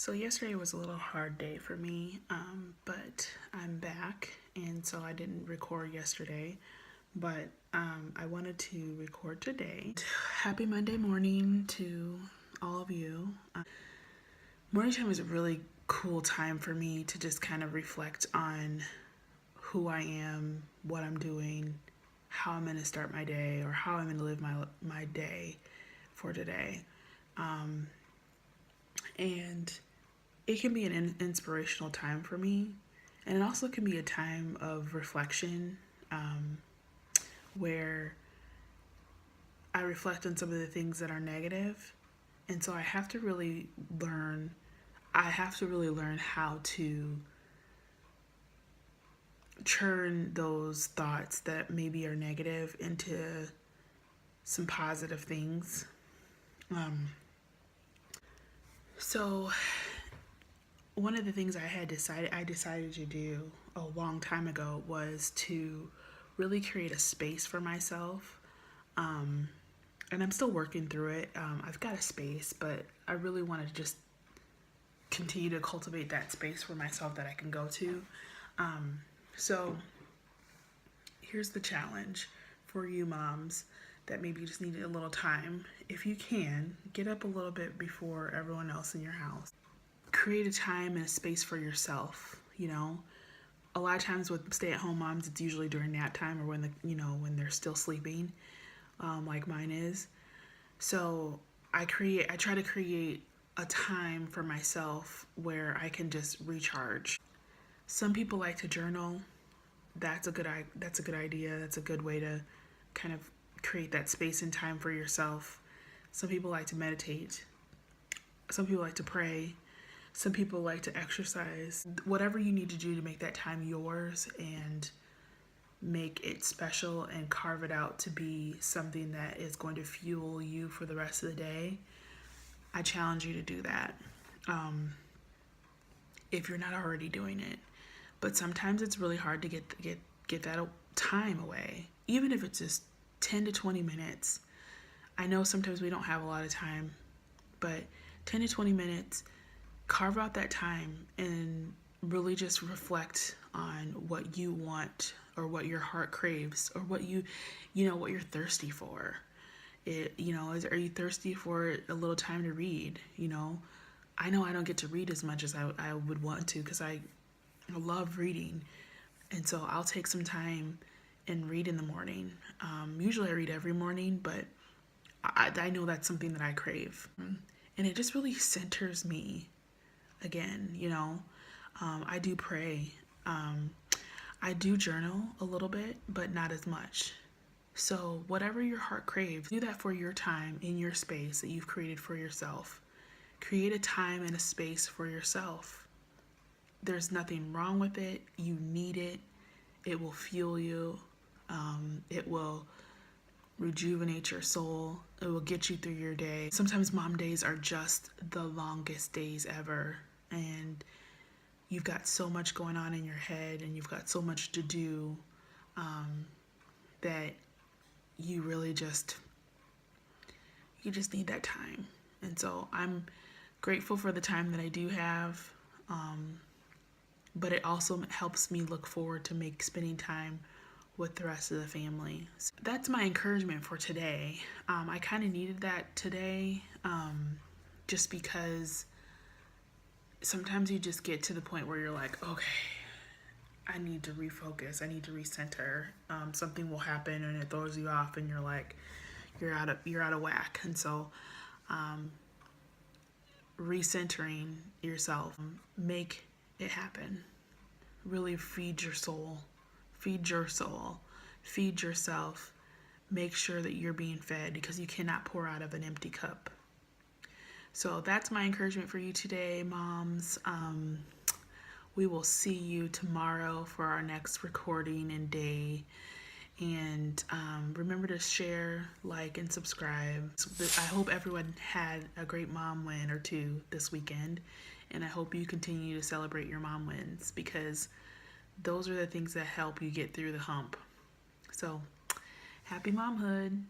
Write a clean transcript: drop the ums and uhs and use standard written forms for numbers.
So yesterday was a little hard day for me, but I'm back, and so I didn't record yesterday, but I wanted to record today. Happy Monday morning to all of you. Morning time is a really cool time for me to just kind of reflect on who I am, what I'm doing, how I'm going to start my day, or how I'm going to live my day for today. And it can be an inspirational time for me. And it also can be a time of reflection where I reflect on some of the things that are negative. And so I have to really learn how to turn those thoughts that maybe are negative into some positive things. So one of the things I decided to do a long time ago was to really create a space for myself. And I'm still working through it. I've got a space, but I really want to just continue to cultivate that space for myself that I can go to. So here's the challenge for you moms that maybe just need a little time. If you can, get up a little bit before everyone else in your house. Create a time and a space for yourself, A lot of times with stay-at-home moms, it's usually during nap time or when they're still sleeping, like mine is. So I try to create a time for myself where I can just recharge. Some people like to journal. That's a good idea. That's a good way to kind of create that space and time for yourself. Some people like to meditate. Some people like to pray. Some people like to exercise. Whatever you need to do to make that time yours and make it special and carve it out to be something that is going to fuel you for the rest of the day, I challenge you to do that if you're not already doing it. But sometimes it's really hard to get that time away, even if it's just 10 to 20 minutes. I know sometimes we don't have a lot of time, but 10 to 20 minutes, carve out that time and really just reflect on what you want or what your heart craves or what what you're thirsty for. Are you thirsty for a little time to read? I know I don't get to read as much as I would want to because I love reading. And so I'll take some time and read in the morning. Usually I read every morning, but I know that's something that I crave. And it just really centers me again, I do pray. I do journal a little bit, but not as much. So whatever your heart craves, do that for your time in your space that you've created for yourself. Create a time and a space for yourself. There's nothing wrong with it. You need it. It will fuel you. It will rejuvenate your soul. It will get you through your day. Sometimes mom days are just the longest days ever. And you've got so much going on in your head and you've got so much to do that you really just need that time. And so I'm grateful for the time that I do have, but it also helps me look forward to spending time with the rest of the family. So that's my encouragement for today. I kind of needed that today, just because sometimes you just get to the point where you're like, okay, I need to refocus. I need to recenter. Something will happen and it throws you off, and you're like, you're out of whack. And so, recentering yourself, make it happen. Really feed your soul. Feed your soul. Feed yourself. Make sure that you're being fed because you cannot pour out of an empty cup. So that's my encouragement for you today, moms. We will see you tomorrow for our next recording and day. And remember to share, like, and subscribe. I hope everyone had a great mom win or two this weekend. And I hope you continue to celebrate your mom wins because those are the things that help you get through the hump. So, happy momhood.